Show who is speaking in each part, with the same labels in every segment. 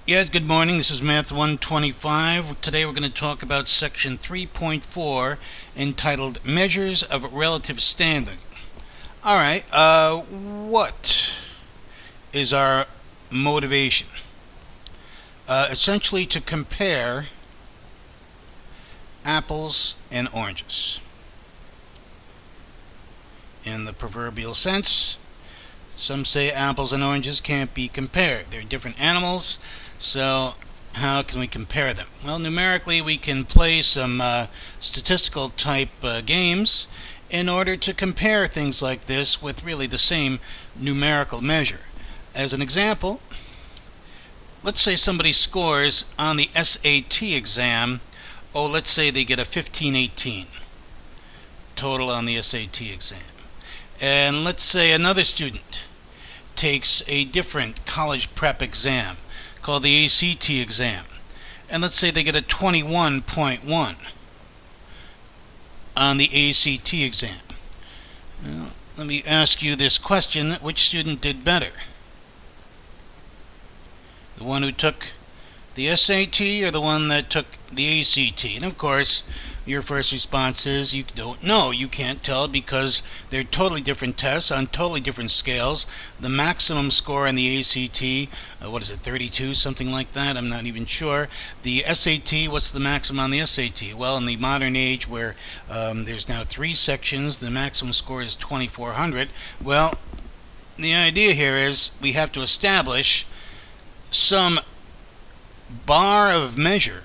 Speaker 1: Yes, good morning. This is Math 125. Today we're going to talk about section 3.4 entitled Measures of Relative Standing. Alright, what is our motivation? Essentially to compare apples and oranges. In the proverbial sense, some say apples and oranges can't be compared. They're different animals, so how can we compare them? Well, numerically we can play some statistical type games in order to compare things like this with really the same numerical measure. As an example, let's say somebody scores on the SAT exam. Let's say they get a 1518 total on the SAT exam. And let's say another student takes a different college prep exam called the ACT exam, and let's say they get a 21.1 on the ACT exam. Well, let me ask you this question: which student did better? The one who took the SAT or the one that took the ACT? And of course, your first response is you don't know. You can't tell because they're totally different tests on totally different scales. The maximum score on the ACT, 32, something like that? I'm not even sure. The SAT, what's the maximum on the SAT? Well, in the modern age where there's now 3 sections, the maximum score is 2400. Well, the idea here is we have to establish some bar of measure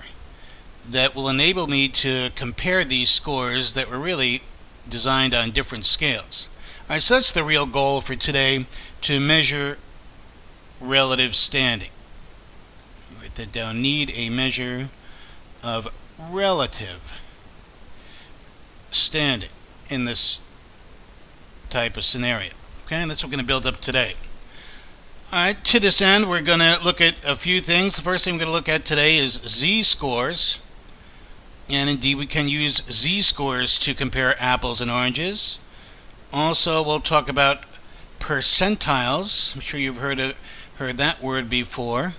Speaker 1: that will enable me to compare these scores that were really designed on different scales. Alright, so that's the real goal for today, to measure relative standing. Write that down. Need a measure of relative standing in this type of scenario. Okay, and that's what we're going to build up today. Alright, to this end, we're going to look at a few things. The first thing we're going to look at today is Z-scores. And indeed, we can use Z-scores to compare apples and oranges. Also, we'll talk about percentiles. I'm sure you've heard that word before.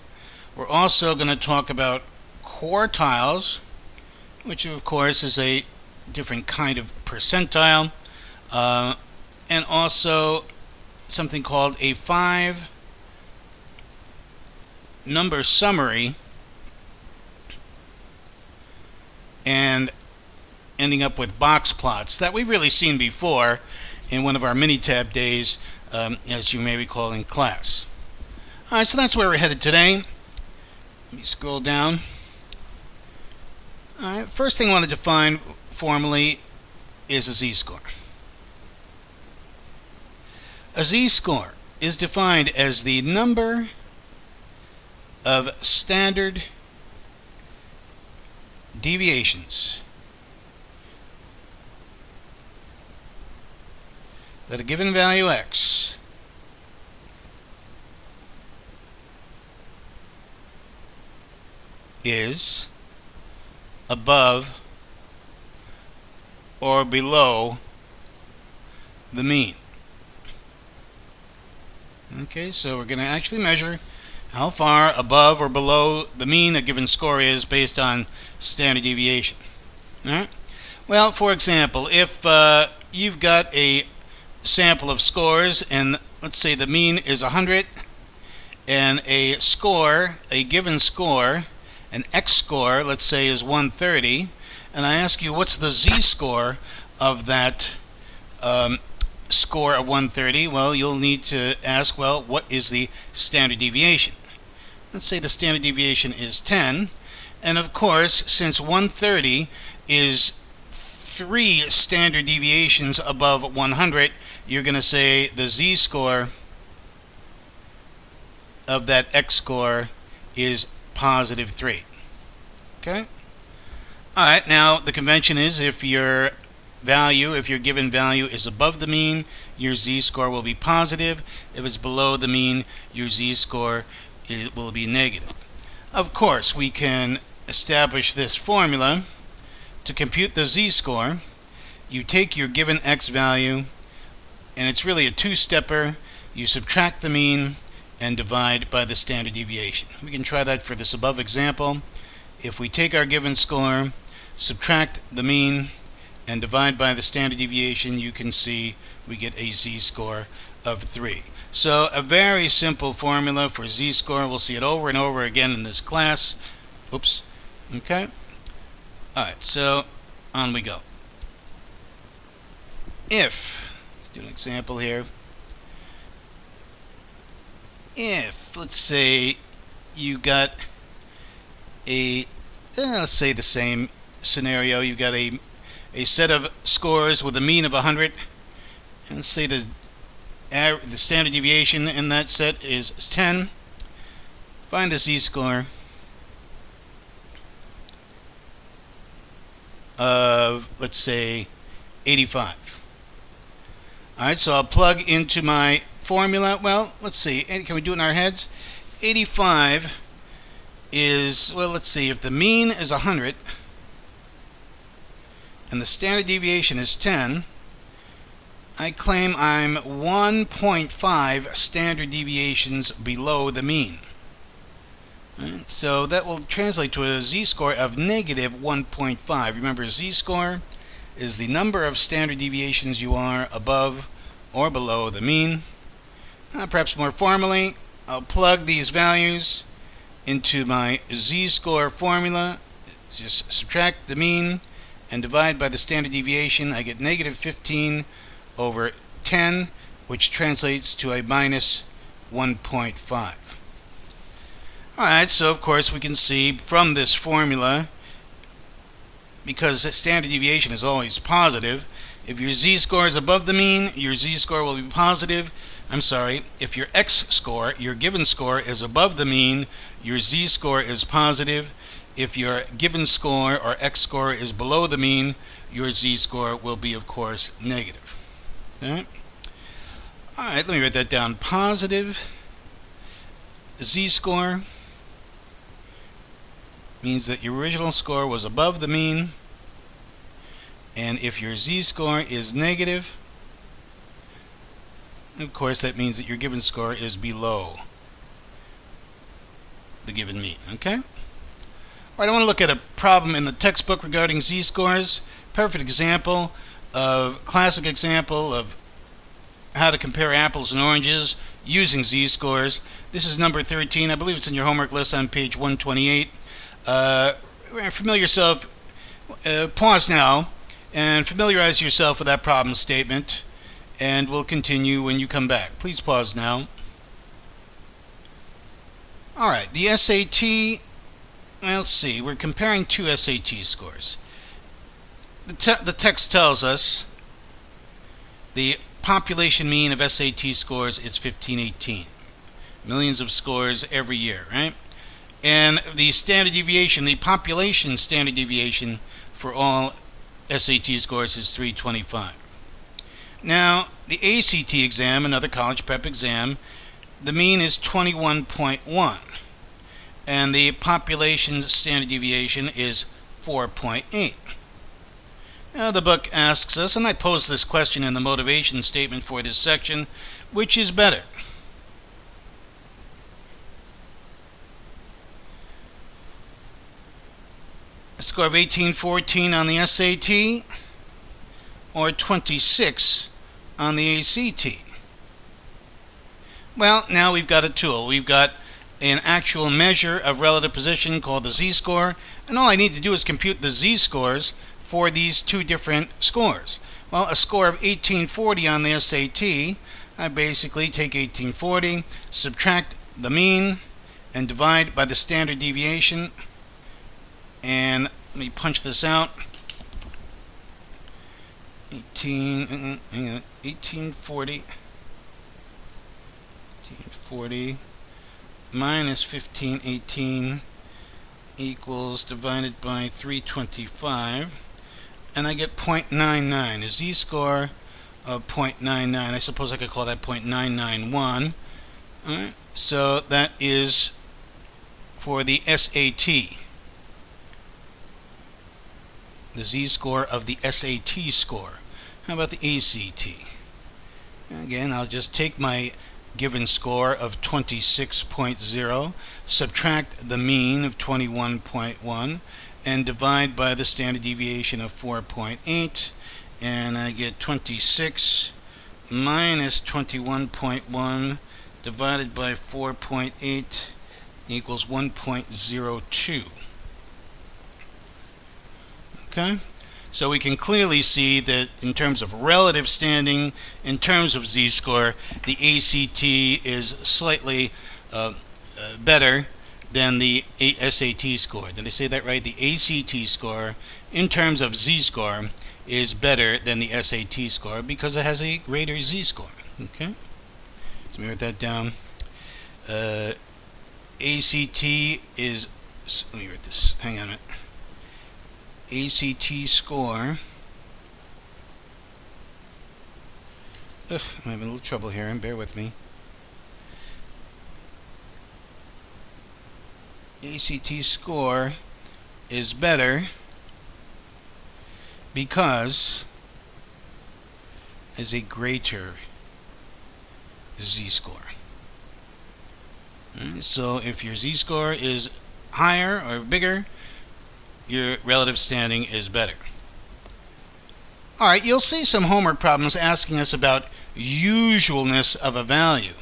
Speaker 1: We're also going to talk about quartiles, which of course is a different kind of percentile, and also something called a 5-number summary, and ending up with box plots that we've really seen before in one of our Minitab days, as you may recall in class. Alright, so that's where we're headed today. Let me scroll down. Alright, first thing I want to define formally is a Z-score. A Z-score is defined as the number of standard deviations that a given value x is above or below the mean. Okay, so we're going to actually measure how far above or below the mean a given score is based on standard deviation. Alright? Well, for example, if you've got a sample of scores, and let's say the mean is 100, and a given score, an X score, let's say is 130, and I ask you what's the Z score of that score of 130, well, you'll need to ask, well, what is the standard deviation? Let's say the standard deviation is 10, and of course, since 130 is 3 standard deviations above 100, you're going to say the Z-score of that X score is positive 3. Okay? Alright, now the convention is if your given value is above the mean, your Z-score will be positive. If it's below the mean, your Z-score will be negative. Of course, we can establish this formula to compute the Z-score. You take your given X value, and it's really a two-stepper. You subtract the mean, and divide by the standard deviation. We can try that for this above example. If we take our given score, subtract the mean, and divide by the standard deviation, you can see we get a z-score of 3. So a very simple formula for z-score. We'll see it over and over again in this class. Oops. Okay. Alright, so on we go. If, let's do an example here. If, let's say, you got let's say the same scenario, you got a set of scores with a mean of 100, and let's say the standard deviation in that set is 10. Find the z-score of, let's say, 85. Alright, so I'll plug into my formula. Well, let's see, can we do it in our heads? 85 is, well, let's see, if the mean is 100 and the standard deviation is 10, I claim I'm 1.5 standard deviations below the mean. Right, so that will translate to a z-score of negative 1.5. Remember, z-score is the number of standard deviations you are above or below the mean. Perhaps more formally, I'll plug these values into my z-score formula. Just subtract the mean and divide by the standard deviation. I get negative 15 over 10, which translates to a minus 1.5. Alright, so of course we can see from this formula, because the standard deviation is always positive, if your z-score is above the mean, your z-score will be positive. I'm sorry, if your x-score, your given score, is above the mean, your z-score is positive. If your given score or x-score is below the mean, your z-score will be, of course, negative. Okay? Alright, let me write that down. Positive z-score means that your original score was above the mean, and if your z-score is negative, of course that means that your given score is below the given mean. Okay? Alright, I want to look at a problem in the textbook regarding z-scores. Perfect example of, classic example of how to compare apples and oranges using z-scores. This is number 13. I believe it's in your homework list on page 128. Familiar yourself, pause now and familiarize yourself with that problem statement, and we'll continue when you come back. Please pause now. Alright, the SAT, well, let's see, we're comparing two SAT scores. The text tells us the population mean of SAT scores is 1518. Millions of scores every year, right? And the standard deviation, the population standard deviation for all SAT scores is 325. Now, the ACT exam, another college prep exam, the mean is 21.1, and the population standard deviation is 4.8. Now, the book asks us, and I pose this question in the motivation statement for this section, which is better? A score of 1814 on the SAT or 26 on the ACT? Well, now we've got a tool. We've got an actual measure of relative position called the z-score, and all I need to do is compute the z-scores for these two different scores. Well, a score of 1840 on the SAT, I basically take 1840, subtract the mean, and divide by the standard deviation. And let me punch this out. 1840 minus 1518 equals divided by 325, and I get 0.99, a z-score of 0.99. I suppose I could call that 0.991. Alright, so that is for the SAT. The z-score of the SAT score. How about the ACT? Again, I'll just take my given score of 26.0, subtract the mean of 21.1, and divide by the standard deviation of 4.8, and I get 26 minus 21.1 divided by 4.8 equals 1.02. Okay? So we can clearly see that in terms of relative standing, in terms of z-score, the ACT is slightly better than the SAT score. Did I say that right? The ACT score, in terms of z-score, is better than the SAT score because it has a greater z-score. Okay? So let me write that down. ACT is, let me write this, hang on a minute. ACT score, I'm having a little trouble here, and bear with me. ACT score is better because is a greater z-score. So if your z-score is higher or bigger, your relative standing is better. Alright, you'll see some homework problems asking us about usualness of a value.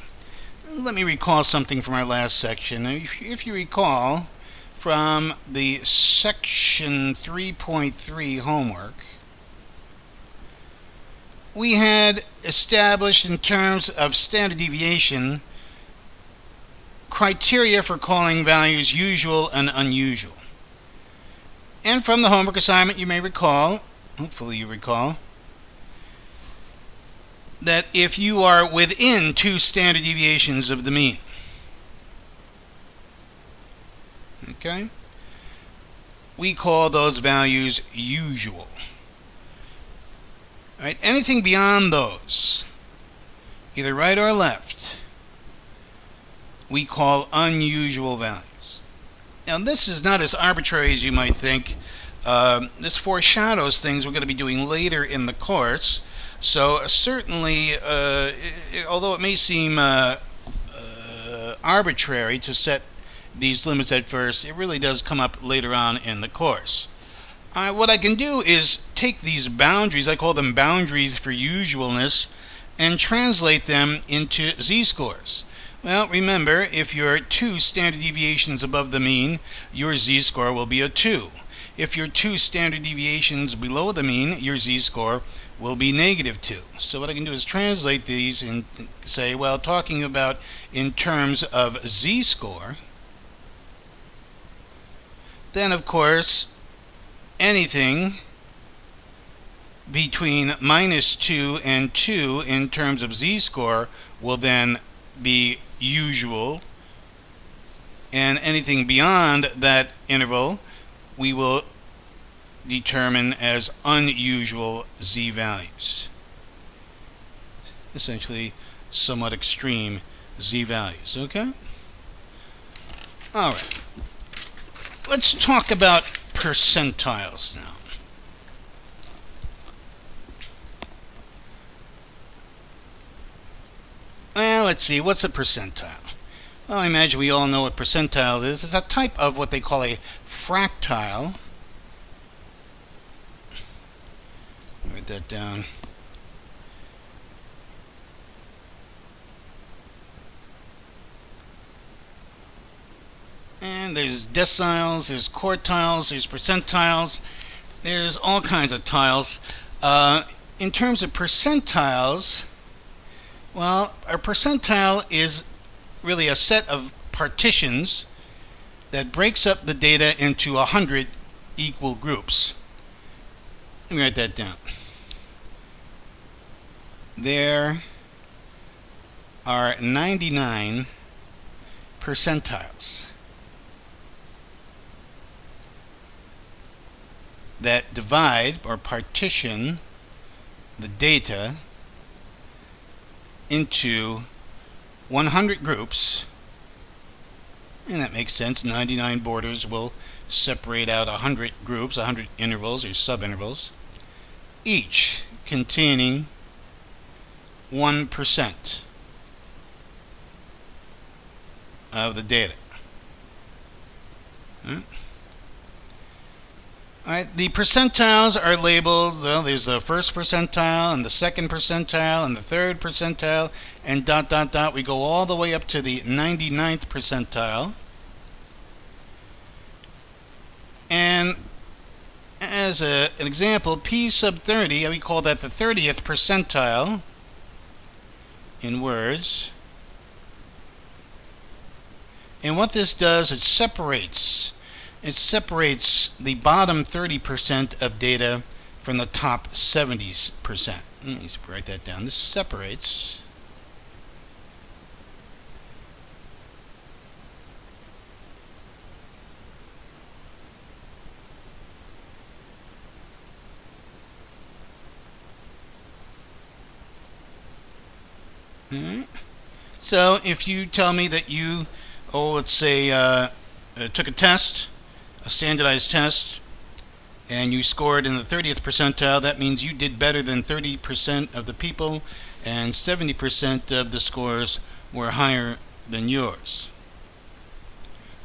Speaker 1: Let me recall something from our last section. If you recall from the section 3.3 homework, we had established in terms of standard deviation criteria for calling values usual and unusual. And from the homework assignment, you may recall, hopefully you recall, that if you are within 2 standard deviations of the mean, okay, we call those values usual. Right? Anything beyond those, either right or left, we call unusual values. Now, this is not as arbitrary as you might think. This foreshadows things we're going to be doing later in the course. So certainly, although it may seem arbitrary to set these limits at first, it really does come up later on in the course. What I can do is take these boundaries, I call them boundaries for usualness, and translate them into z-scores. Well, remember, if you're 2 standard deviations above the mean, your z-score will be a 2. If you're 2 standard deviations below the mean, your z-score will be negative 2. So what I can do is translate these and say, well, talking about in terms of z-score, then of course anything between -2 and 2 in terms of z-score will then be usual, and anything beyond that interval we will determine as unusual z-values. Essentially somewhat extreme z-values. Okay? Alright. Let's talk about percentiles now. Well, let's see, what's a percentile? Well, I imagine we all know what percentile is. It's a type of what they call a fractile. Write that down. And there's deciles, there's quartiles, there's percentiles, there's all kinds of tiles. In terms of percentiles, well, a percentile is really a set of partitions that breaks up the data into 100 equal groups. Let me write that down. There are 99 percentiles that divide or partition the data into 100 groups, and that makes sense. 99 borders will separate out 100 groups, 100 intervals or subintervals, each containing 1%. of the data. Alright, the percentiles are labeled, well, there's the first percentile and the second percentile and the third percentile and dot dot dot. We go all the way up to the 99th percentile. And as an example, P sub 30, we call that the 30th percentile in words. And what this does, it separates the bottom 30% of data from the top 70%. Let me write that down. This separates So if you tell me that you, let's say, took a test, a standardized test, and you scored in the 30th percentile, that means you did better than 30% of the people, and 70% of the scores were higher than yours.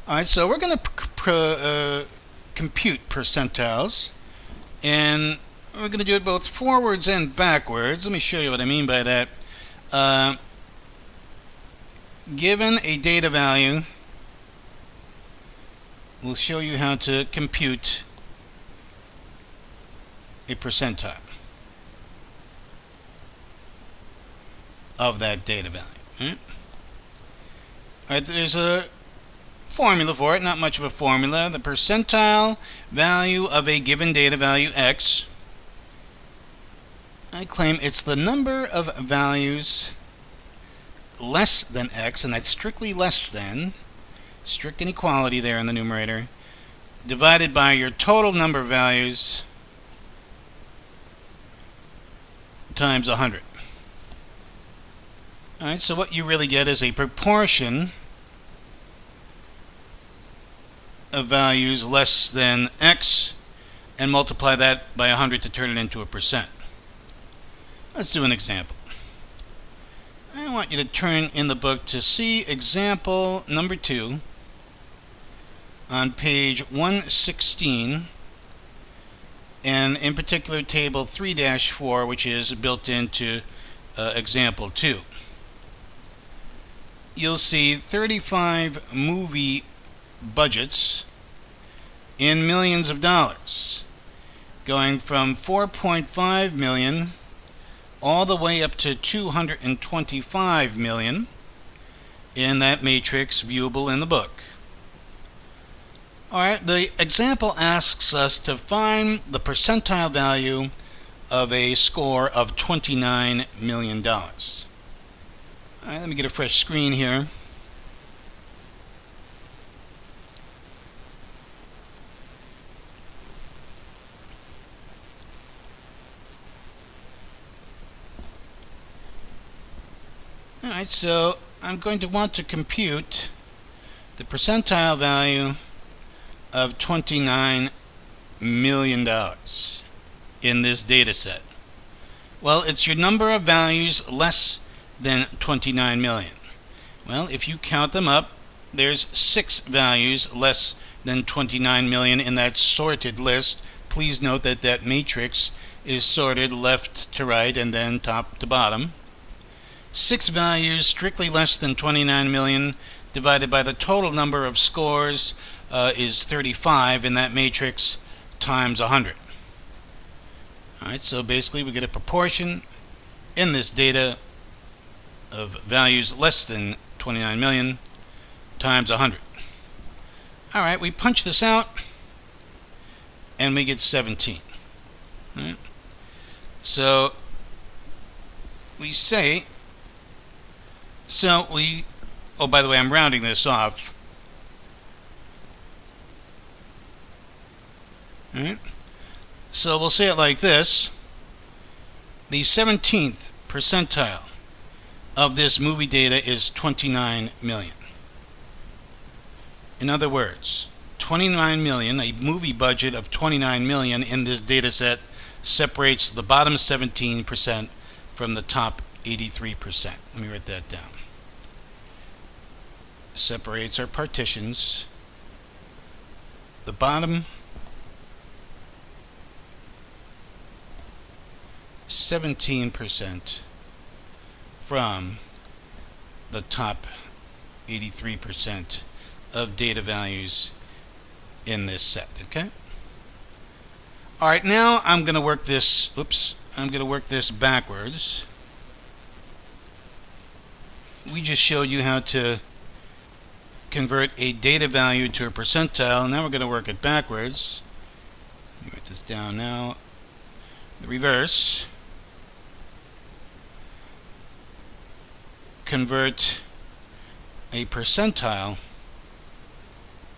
Speaker 1: Alright, so we're going to compute percentiles, and we're going to do it both forwards and backwards. Let me show you what I mean by that. Given a data value, we'll show you how to compute a percentile of that data value. Alright, there's a formula for it, not much of a formula. The percentile value of a given data value x, I claim it's the number of values less than x, and that's strictly less than, strict inequality there in the numerator, divided by your total number of values times 100. Alright, so what you really get is a proportion of values less than x, and multiply that by 100 to turn it into a percent. Let's do an example. I want you to turn in the book to see example number 2 on page 116, and in particular table 3-4, which is built into example 2. You'll see 35 movie budgets in millions of dollars, going from 4.5 million all the way up to 225 million in that matrix viewable in the book. Alright, the example asks us to find the percentile value of a score of $29 million. Alright, let me get a fresh screen here. Alright, so I'm going to want to compute the percentile value of $29 million in this data set. Well, it's your number of values less than 29 million. Well, if you count them up, there's 6 values less than 29 million in that sorted list. Please note that that matrix is sorted left to right and then top to bottom. 6 values strictly less than 29 million divided by the total number of scores is 35 in that matrix times 100. Alright, so basically we get a proportion in this data of values less than 29 million times 100. Alright, we punch this out and we get 17. Alright. So we say, oh, by the way, I'm rounding this off. Alright. So we'll say it like this. The 17th percentile of this movie data is 29 million. In other words, 29 million, a movie budget of 29 million in this data set separates the bottom 17% from the top 83%. Let me write that down. separates our partitions. The bottom 17% from the top 83% of data values in this set. Okay. All right. Now I'm going to work this. I'm going to work this backwards. We just showed you how to convert a data value to a percentile. Now we're going to work it backwards. Let me write this down now. The reverse. Convert a percentile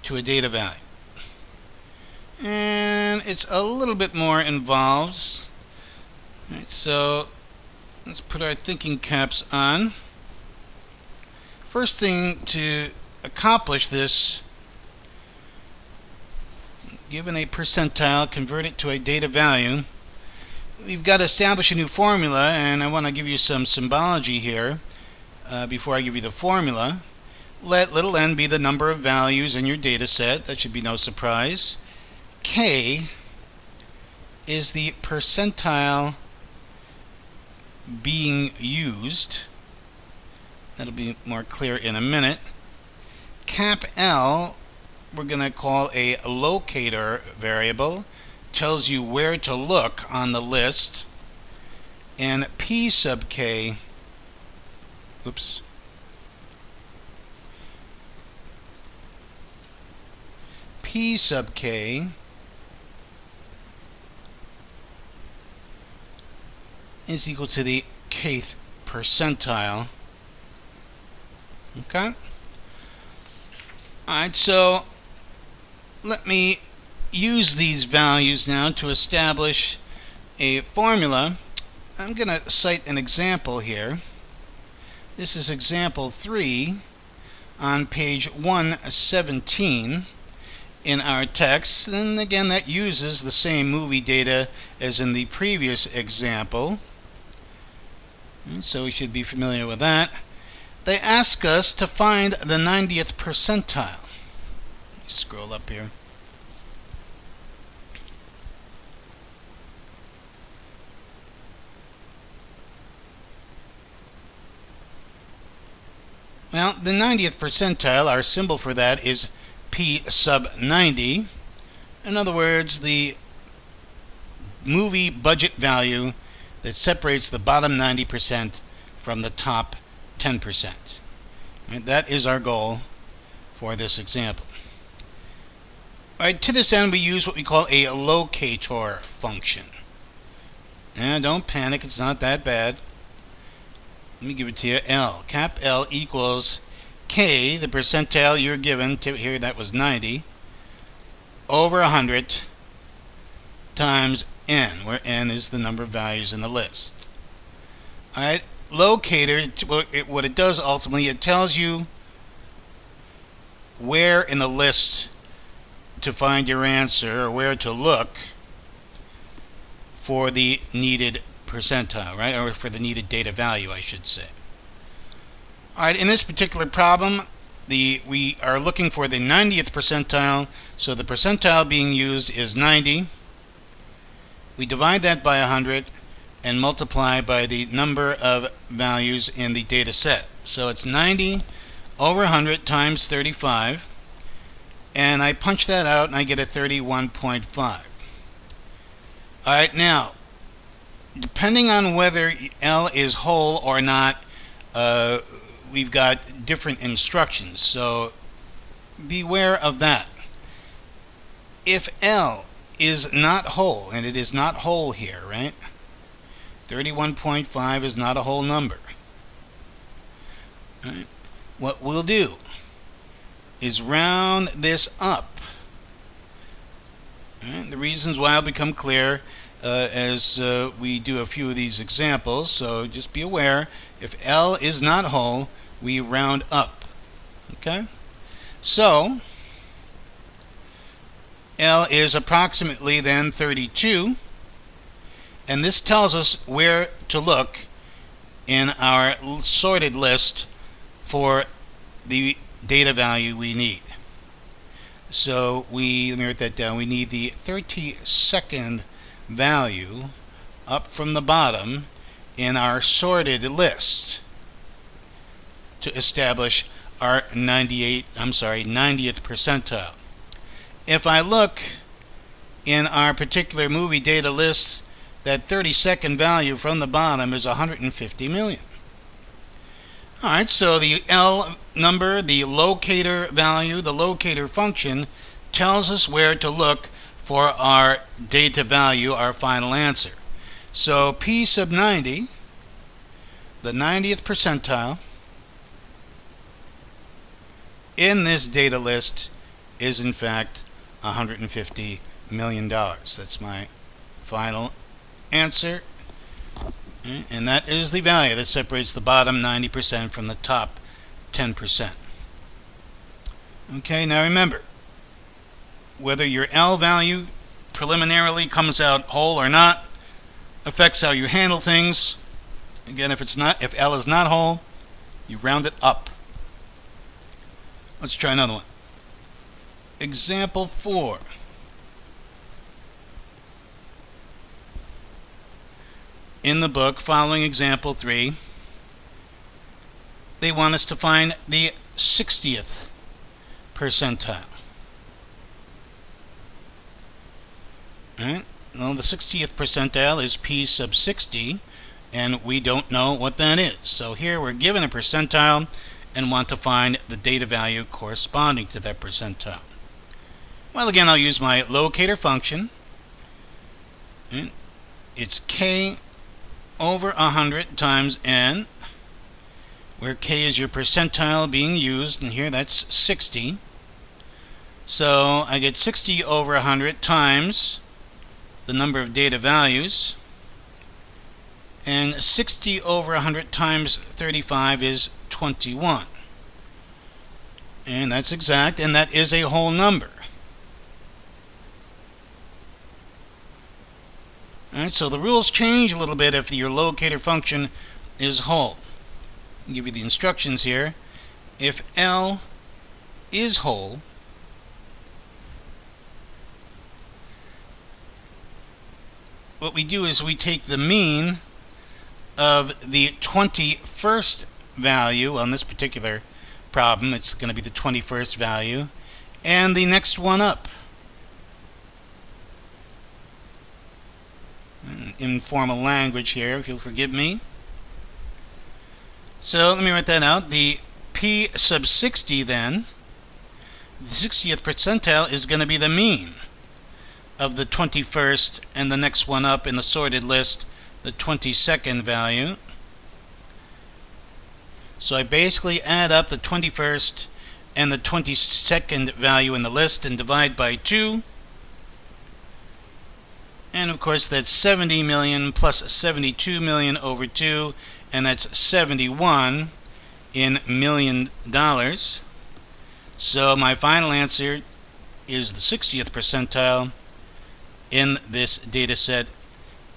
Speaker 1: to a data value. And it's a little bit more involved. All right, so let's put our thinking caps on. First thing to accomplish this, given a percentile, convert it to a data value, we've got to establish a new formula, and I want to give you some symbology here before I give you the formula. Let little n be the number of values in your data set. That should be no surprise. K is the percentile being used. That'll be more clear in a minute. Cap L, we're going to call a locator variable. Tells you where to look on the list. And P sub K, P sub K is equal to the kth percentile. Okay? Alright, so let me use these values now to establish a formula. I'm going to cite an example here. This is example 3 on page 117 in our text. And again, that uses the same movie data as in the previous example. So we should be familiar with that. They ask us to find the 90th percentile. Let me scroll up here. Well, the 90th percentile, our symbol for that is P sub 90. In other words, the movie budget value that separates the bottom 90% from the top 10%. Right, that is our goal for this example. Right, to this end, we use what we call a locator function. And don't panic, it's not that bad. Let me give it to you. L. Cap L equals K, the percentile you're given, here that was 90, over 100 times N, where N is the number of values in the list. Alright, locator, what it does ultimately, it tells you where in the list to find your answer, or where to look for the needed percentile, right? Or for the needed data value, I should say. Alright, in this particular problem, we are looking for the 90th percentile, so the percentile being used is 90. We divide that by 100 and multiply by the number of values in the data set. So it's 90 over 100 times 35, and I punch that out and I get a 31.5. Alright, now, depending on whether L is whole or not, we've got different instructions, so beware of that. If L is not whole, and it is not whole here, right? 31.5 is not a whole number. Right? What we'll do is round this up. Right? The reasons why will become clear as we do a few of these examples, so just be aware, if L is not whole, we round up. Okay? So, L is approximately then 32, and this tells us where to look in our sorted list for the data value we need. So let me write that down. We need the 30-second value up from the bottom in our sorted list to establish our 90th percentile. If I look in our particular movie data list, that 30-second value from the bottom is 150 million. Alright, so the L number, the locator value, the locator function, tells us where to look for our data value, our final answer. So P sub 90, the 90th percentile, in this data list is in fact $150 million. That's my final answer. And that is the value that separates the bottom 90% from the top 10%. Okay, now remember, whether your L value preliminarily comes out whole or not affects how you handle things. Again, if L is not whole, you round it up. Let's try another one. Example 4. In the book, following example 3, they want us to find the 60th percentile. Alright, well, the 60th percentile is P sub 60, and we don't know what that is. So here we're given a percentile and want to find the data value corresponding to that percentile. Well, again, I'll use my locator function. And it's K over 100 times n, where K is your percentile being used, and here that's 60. So I get 60 over 100 times the number of data values, and 60 over 100 times 35 is 21. And that's exact, and that is a whole number. Alright, so the rules change a little bit if your locator function is whole. I'll give you the instructions here. If L is whole, what we do is we take the mean of the 21st value. On this particular problem, it's going to be the 21st value, and the next one up. Informal language here, if you'll forgive me. So let me write that out. The P sub 60 then, the 60th percentile, is going to be the mean of the 21st and the next one up in the sorted list, the 22nd value. So I basically add up the 21st and the 22nd value in the list and divide by 2. And of course that's 70 million plus 72 million over 2, and that's 71 in $1,000,000. So my final answer is the 60th percentile in this data set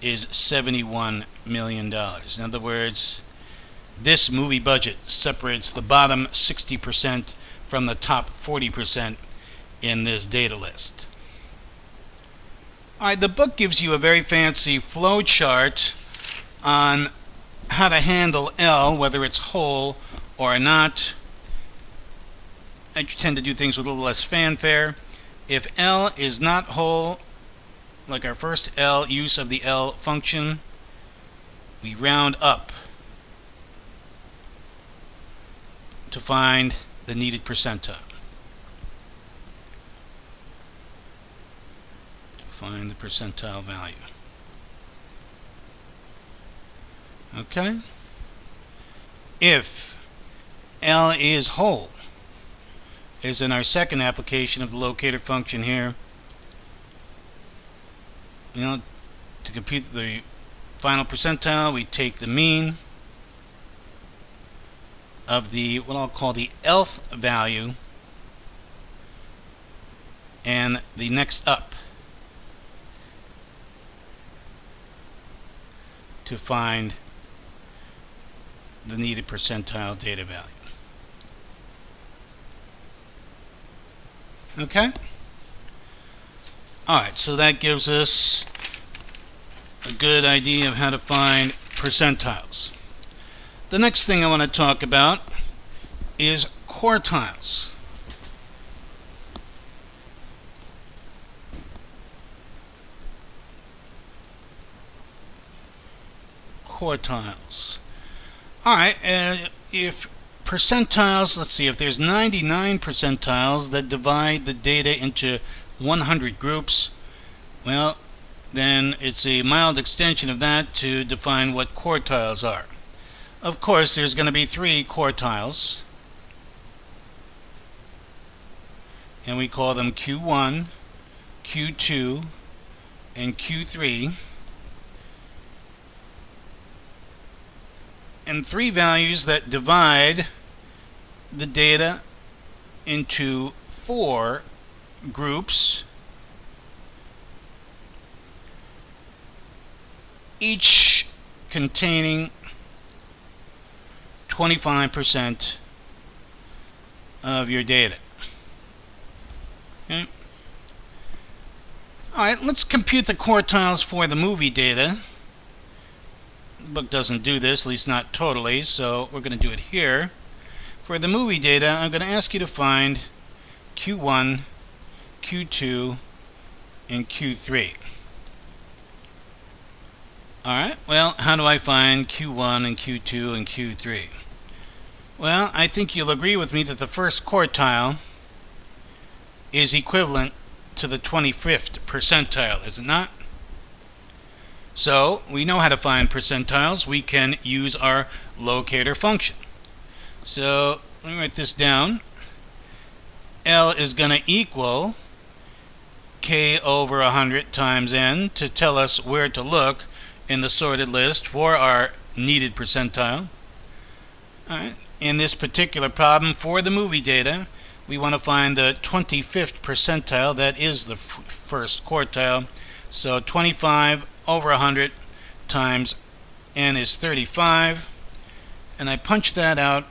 Speaker 1: is $71 million. In other words, this movie budget separates the bottom 60% from the top 40% in this data list. Alright, the book gives you a very fancy flow chart on how to handle L, whether it's whole or not. I tend to do things with a little less fanfare. If L is not whole, like our first L use of the L function, we round up to find the needed percentile. Find the percentile value. Okay? If L is whole, as in our second application of the locator function here, to compute the final percentile, we take the mean of the, what I'll call the Lth value, and the next up, to find the needed percentile data value. Okay? Alright, so that gives us a good idea of how to find percentiles. The next thing I want to talk about is quartiles. Quartiles. Alright, if percentiles, let's see, if there's 99 percentiles that divide the data into 100 groups, well, then it's a mild extension of that to define what quartiles are. Of course, there's going to be 3 quartiles, and we call them Q1, Q2, and Q3. And 3 values that divide the data into 4 groups, each containing 25% of your data. Okay. Alright, let's compute the quartiles for the movie data. The book doesn't do this, at least not totally, so we're going to do it here. For the movie data, I'm going to ask you to find Q1, Q2, and Q3. Alright, well, how do I find Q1 and Q2 and Q3? Well, I think you'll agree with me that the first quartile is equivalent to the 25th percentile, is it not? So, we know how to find percentiles. We can use our locator function. So, let me write this down. L is going to equal K over 100 times N to tell us where to look in the sorted list for our needed percentile. Alright. In this particular problem for the movie data, we want to find the 25th percentile. That is the first quartile. So 25 over 100 times N is 35. And I punch that out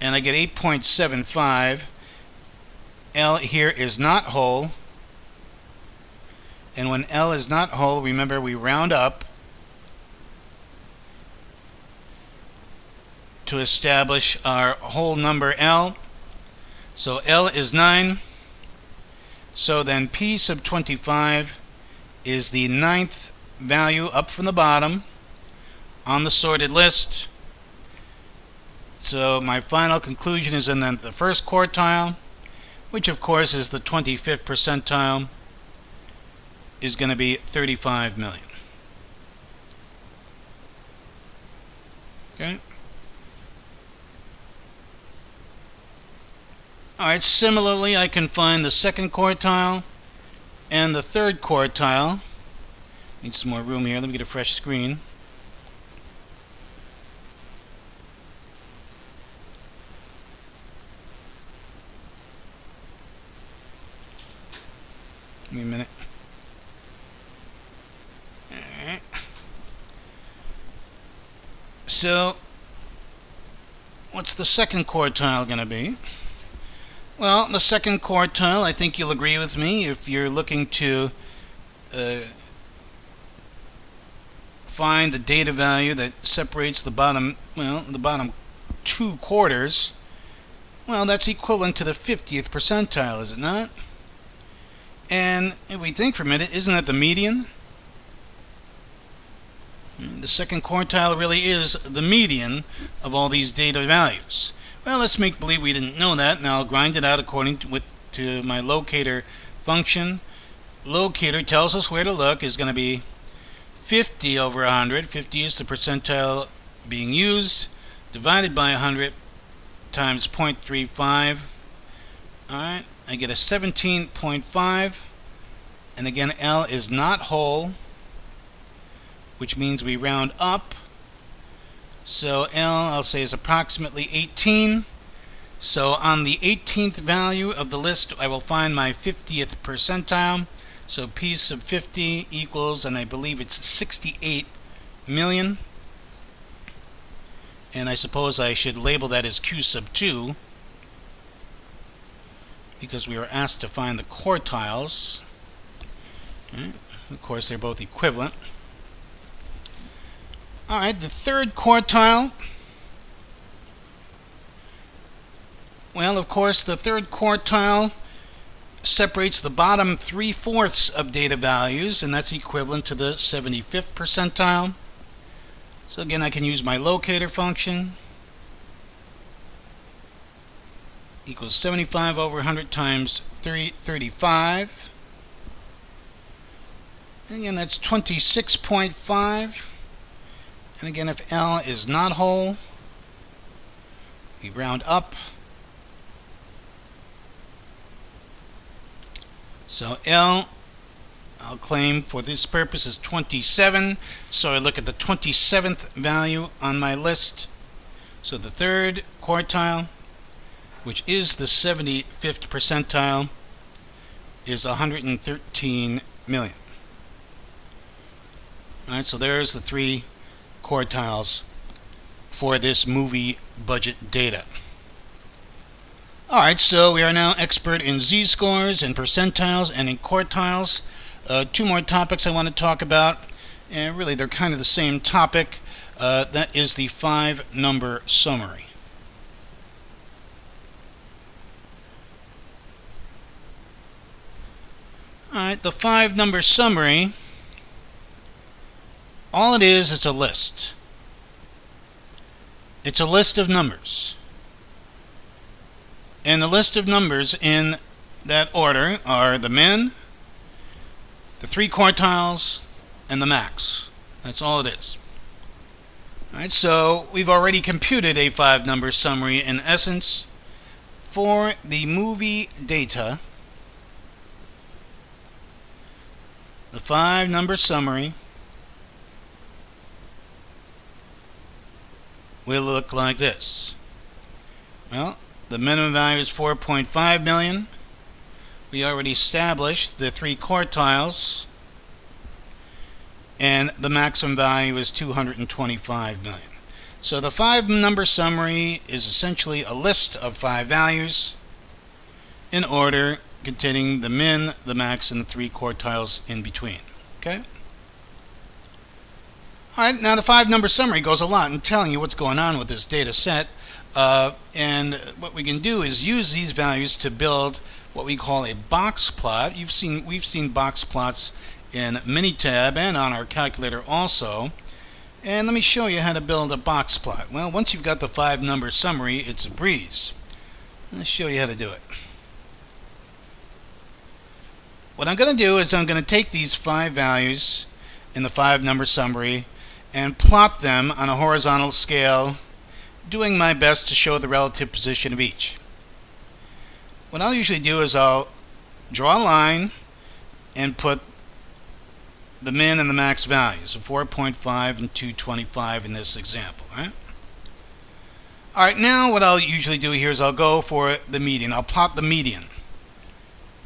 Speaker 1: and I get 8.75. L here is not whole. And when L is not whole, remember we round up to establish our whole number L. So L is 9. So then P sub 25 is the 9th value up from the bottom on the sorted list. So my final conclusion is in the first quartile, which of course is the 25th percentile, is going to be 35 million. Okay. Alright, similarly I can find the second quartile and the third quartile. Need some more room here. Let me get a fresh screen. Give me a minute. Alright. So, what's the second quartile going to be? Well, the second quartile, I think you'll agree with me, if you're looking to find the data value that separates the bottom, the bottom 2 quarters, well, that's equivalent to the 50th percentile, is it not? And if we think for a minute, isn't that the median? The second quartile really is the median of all these data values. Well, let's make believe we didn't know that. Now I'll grind it out according to my locator function. Locator tells us where to look. Is going to be 50 over 100. 50 is the percentile being used, divided by 100 times 0.35. Alright, I get a 17.5. And again, L is not whole, which means we round up. So L, I'll say, is approximately 18. So on the 18th value of the list, I will find my 50th percentile. So P sub 50 equals, and I believe it's 68 million. And I suppose I should label that as Q sub 2. because we are asked to find the quartiles. Right. Of course, they're both equivalent. Alright, the third quartile. Well, of course, the third quartile separates the bottom 3/4 of data values, and that's equivalent to the 75th percentile. So again, I can use my locator function. Equals 75 over 100 times 35. And again, that's 26.5. And again, if L is not whole, we round up. So L, I'll claim for this purpose, is 27. So I look at the 27th value on my list. So the third quartile, which is the 75th percentile, is 113 million. Alright, so there's the three quartiles for this movie budget data. Alright, so we are now expert in z-scores, in percentiles, and in quartiles. Two more topics I want to talk about, and really they're kind of the same topic. That is the 5-number summary. Alright, the 5-number summary, all it is a list. It's a list of numbers. And the list of numbers in that order are the min, the 3 quartiles, and the max. That's all it is. Alright, so we've already computed a 5-number summary in essence. For the movie data, the 5-number summary will look like this. Well, the minimum value is 4.5 million. We already established the 3 quartiles, and the maximum value is 225 million. So the 5-number summary is essentially a list of 5 values in order, containing the min, the max, and the 3 quartiles in between. Okay? Alright, now the 5-number summary goes a lot in telling you what's going on with this data set. And what we can do is use these values to build what we call a box plot. We've seen box plots in Minitab and on our calculator also. And let me show you how to build a box plot. Well, once you've got the 5-number summary, it's a breeze. Let's show you how to do it. What I'm going to do is I'm going to take these 5 values in the 5-number summary and plot them on a horizontal scale, doing my best to show the relative position of each. What I'll usually do is I'll draw a line and put the min and the max values of 4.5 and 225 in this example. Alright, now what I'll usually do here is I'll go for the median. I'll plot the median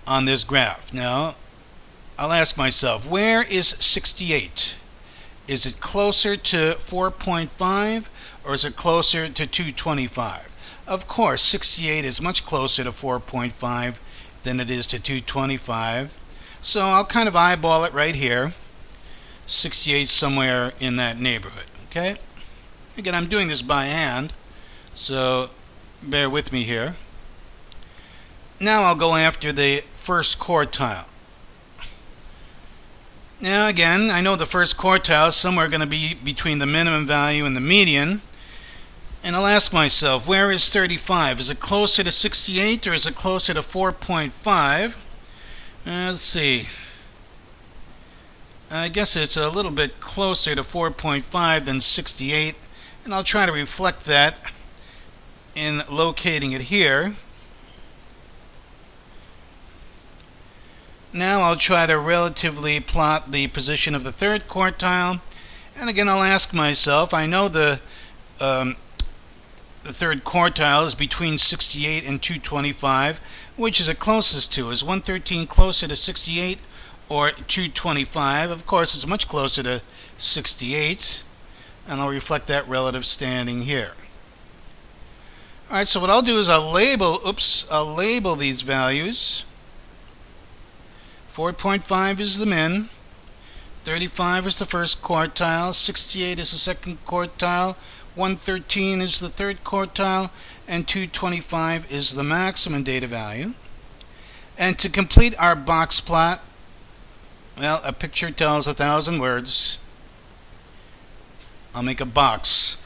Speaker 1: on this graph. Now, I'll ask myself, where is 68? Is it closer to 4.5 or is it closer to 225? Of course, 68 is much closer to 4.5 than it is to 225. So I'll kind of eyeball it right here. 68 somewhere in that neighborhood. Okay? Again, I'm doing this by hand, so bear with me here. Now I'll go after the first quartile. Now again, I know the first quartile is somewhere going to be between the minimum value and the median. And I'll ask myself, where is 35? Is it closer to 68 or is it closer to 4.5? Let's see. I guess it's a little bit closer to 4.5 than 68. And I'll try to reflect that in locating it here. Now I'll try to relatively plot the position of the third quartile. And again, I'll ask myself, I know the third quartile is between 68 and 225. Which is it closest to? Is 113 closer to 68 or 225? Of course, it's much closer to 68. And I'll reflect that relative standing here. Alright, so what I'll do is I'll label these values. 4.5 is the min, 35 is the first quartile, 68 is the second quartile, 113 is the third quartile, and 225 is the maximum data value. And to complete our box plot, well, a picture tells 1,000 words. I'll make a box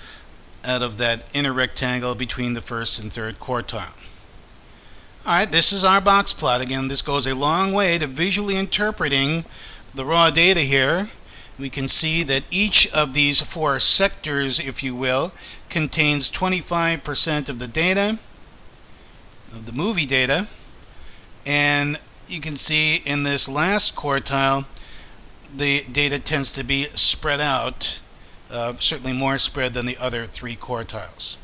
Speaker 1: out of that inner rectangle between the first and third quartile. Alright, this is our box plot. Again, this goes a long way to visually interpreting the raw data here. We can see that each of these four sectors, if you will, contains 25% of the data, of the movie data. And you can see in this last quartile, the data tends to be spread out, certainly more spread than the other three quartiles.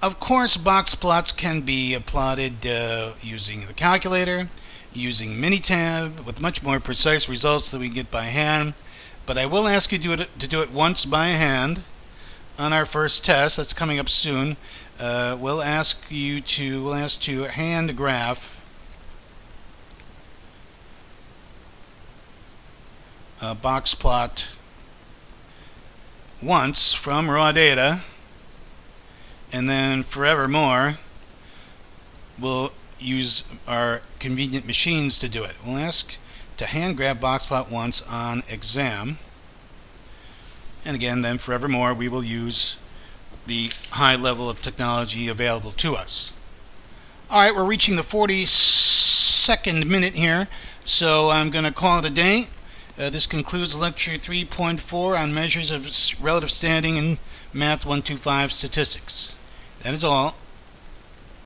Speaker 1: Of course, box plots can be plotted using the calculator, using Minitab, with much more precise results than we get by hand. But I will ask you to do it once by hand on our first test. That's coming up soon. We'll ask to hand graph a box plot once from raw data, and then forevermore we'll use our convenient machines to do it. We'll ask to hand grab box plot once on exam, and again then forevermore we will use the high level of technology available to us. Alright, we're reaching the 42nd minute here, so I'm going to call it a day. This concludes lecture 3.4 on measures of relative standing in Math 125 statistics. That is all.